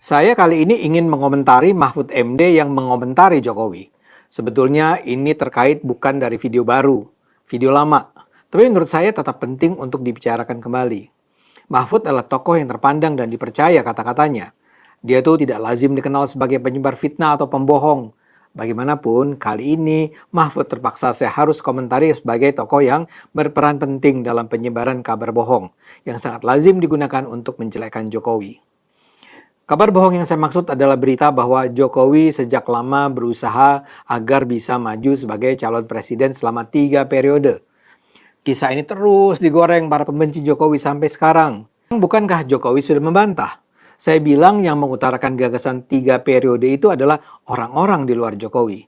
Saya kali ini ingin mengomentari Mahfud MD yang mengomentari Jokowi. Sebetulnya ini terkait bukan dari video baru, video lama. Tapi menurut saya tetap penting untuk dibicarakan kembali. Mahfud adalah tokoh yang terpandang dan dipercaya kata-katanya. Dia tuh tidak lazim dikenal sebagai penyebar fitnah atau pembohong. Bagaimanapun, kali ini Mahfud terpaksa saya harus komentari sebagai tokoh yang berperan penting dalam penyebaran kabar bohong yang sangat lazim digunakan untuk menjelekkan Jokowi. Kabar bohong yang saya maksud adalah berita bahwa Jokowi sejak lama berusaha agar bisa maju sebagai calon presiden selama 3 periode. Kisah ini terus digoreng para pembenci Jokowi sampai sekarang. Bukankah Jokowi sudah membantah? Saya bilang yang mengutarakan gagasan 3 periode itu adalah orang-orang di luar Jokowi.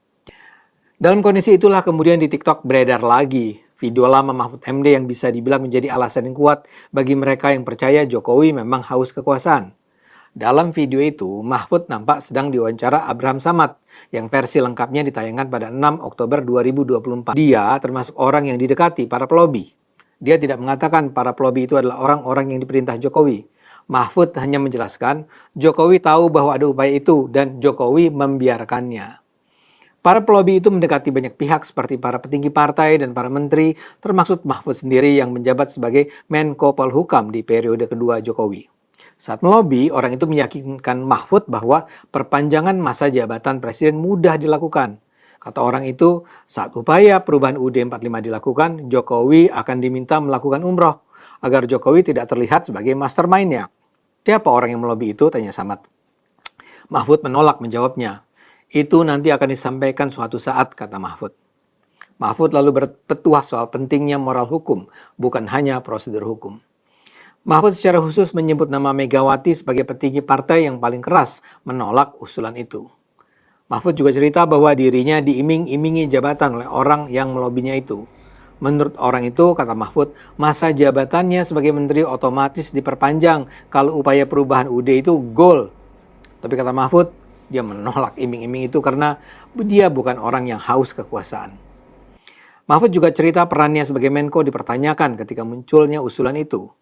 Dalam kondisi itulah kemudian di TikTok beredar lagi video lama Mahfud MD yang bisa dibilang menjadi alasan yang kuat bagi mereka yang percaya Jokowi memang haus kekuasaan. Dalam video itu, Mahfud nampak sedang diwawancara Abraham Samad yang versi lengkapnya ditayangkan pada 6 Oktober 2024. Dia termasuk orang yang didekati para pelobi. Dia tidak mengatakan para pelobi itu adalah orang-orang yang diperintah Jokowi. Mahfud hanya menjelaskan Jokowi tahu bahwa ada upaya itu dan Jokowi membiarkannya. Para pelobi itu mendekati banyak pihak seperti para petinggi partai dan para menteri, termasuk Mahfud sendiri yang menjabat sebagai Menko Polhukam di periode kedua Jokowi. Saat melobi, orang itu meyakinkan Mahfud bahwa perpanjangan masa jabatan presiden mudah dilakukan. Kata orang itu, saat upaya perubahan UUD 45 dilakukan, Jokowi akan diminta melakukan umroh agar Jokowi tidak terlihat sebagai mastermind-nya. Siapa orang yang melobi itu? Tanya Samad. Mahfud menolak menjawabnya. Itu nanti akan disampaikan suatu saat, kata Mahfud. Mahfud lalu berpetuah soal pentingnya moral hukum, bukan hanya prosedur hukum. Mahfud secara khusus menyebut nama Megawati sebagai petinggi partai yang paling keras menolak usulan itu. Mahfud juga cerita bahwa dirinya diiming-imingi jabatan oleh orang yang melobinya itu. Menurut orang itu, kata Mahfud, masa jabatannya sebagai menteri otomatis diperpanjang kalau upaya perubahan UUD itu goal. Tapi kata Mahfud, dia menolak iming-iming itu karena dia bukan orang yang haus kekuasaan. Mahfud juga cerita perannya sebagai Menko dipertanyakan ketika munculnya usulan itu.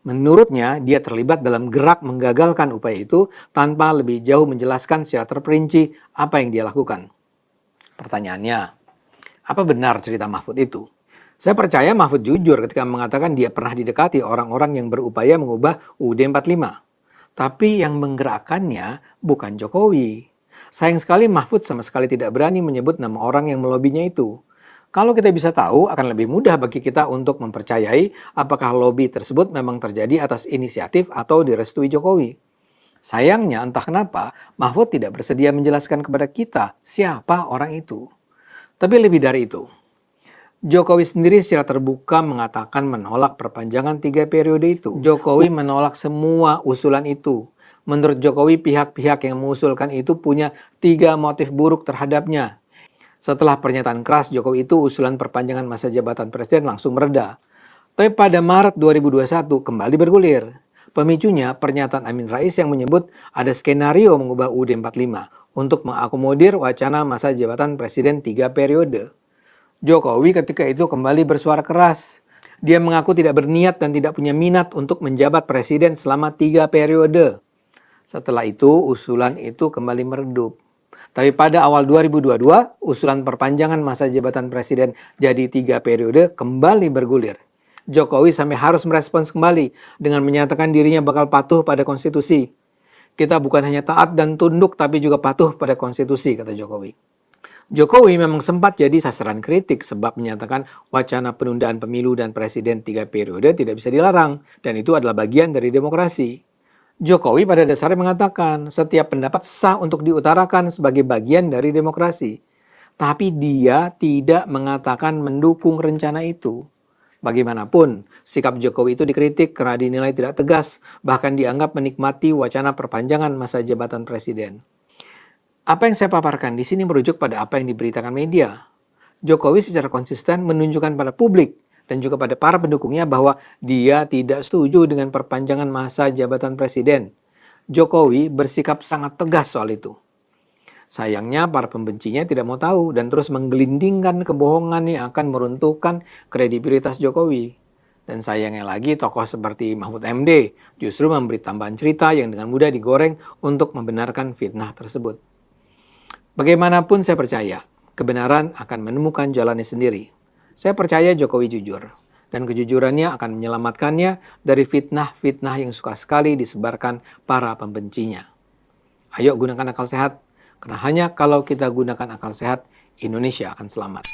Menurutnya, dia terlibat dalam gerak menggagalkan upaya itu tanpa lebih jauh menjelaskan secara terperinci apa yang dia lakukan. Pertanyaannya, apa benar cerita Mahfud itu? Saya percaya Mahfud jujur ketika mengatakan dia pernah didekati orang-orang yang berupaya mengubah UUD 45. Tapi yang menggerakkannya bukan Jokowi. Sayang sekali Mahfud sama sekali tidak berani menyebut nama orang yang melobinya itu. Kalau kita bisa tahu, akan lebih mudah bagi kita untuk mempercayai apakah lobi tersebut memang terjadi atas inisiatif atau direstui Jokowi. Sayangnya entah kenapa, Mahfud tidak bersedia menjelaskan kepada kita siapa orang itu. Tapi lebih dari itu, Jokowi sendiri secara terbuka mengatakan menolak perpanjangan 3 periode itu. Jokowi menolak semua usulan itu. Menurut Jokowi, pihak-pihak yang mengusulkan itu punya 3 motif buruk terhadapnya. Setelah pernyataan keras Jokowi itu, usulan perpanjangan masa jabatan presiden langsung mereda. Tapi pada Maret 2021 kembali bergulir. Pemicunya pernyataan Amin Rais yang menyebut ada skenario mengubah UUD 45 untuk mengakomodir wacana masa jabatan presiden 3 periode. Jokowi ketika itu kembali bersuara keras. Dia mengaku tidak berniat dan tidak punya minat untuk menjabat presiden selama 3 periode. Setelah itu, usulan itu kembali meredup. Tapi pada awal 2022, usulan perpanjangan masa jabatan presiden jadi 3 periode kembali bergulir. Jokowi sampai harus merespons kembali dengan menyatakan dirinya bakal patuh pada konstitusi. Kita bukan hanya taat dan tunduk tapi juga patuh pada konstitusi, kata Jokowi. Jokowi memang sempat jadi sasaran kritik sebab menyatakan wacana penundaan pemilu dan presiden 3 periode tidak bisa dilarang dan itu adalah bagian dari demokrasi. Jokowi pada dasarnya mengatakan setiap pendapat sah untuk diutarakan sebagai bagian dari demokrasi. Tapi dia tidak mengatakan mendukung rencana itu. Bagaimanapun, sikap Jokowi itu dikritik karena dinilai tidak tegas, bahkan dianggap menikmati wacana perpanjangan masa jabatan presiden. Apa yang saya paparkan di sini merujuk pada apa yang diberitakan media. Jokowi secara konsisten menunjukkan pada publik dan juga pada para pendukungnya bahwa dia tidak setuju dengan perpanjangan masa jabatan presiden. Jokowi bersikap sangat tegas soal itu. Sayangnya para pembencinya tidak mau tahu dan terus menggelindingkan kebohongan yang akan meruntuhkan kredibilitas Jokowi. Dan sayangnya lagi, tokoh seperti Mahfud MD justru memberi tambahan cerita yang dengan mudah digoreng untuk membenarkan fitnah tersebut. Bagaimanapun saya percaya, kebenaran akan menemukan jalannya sendiri. Saya percaya Jokowi jujur, dan kejujurannya akan menyelamatkannya dari fitnah-fitnah yang suka sekali disebarkan para pembencinya. Ayo gunakan akal sehat, karena hanya kalau kita gunakan akal sehat, Indonesia akan selamat.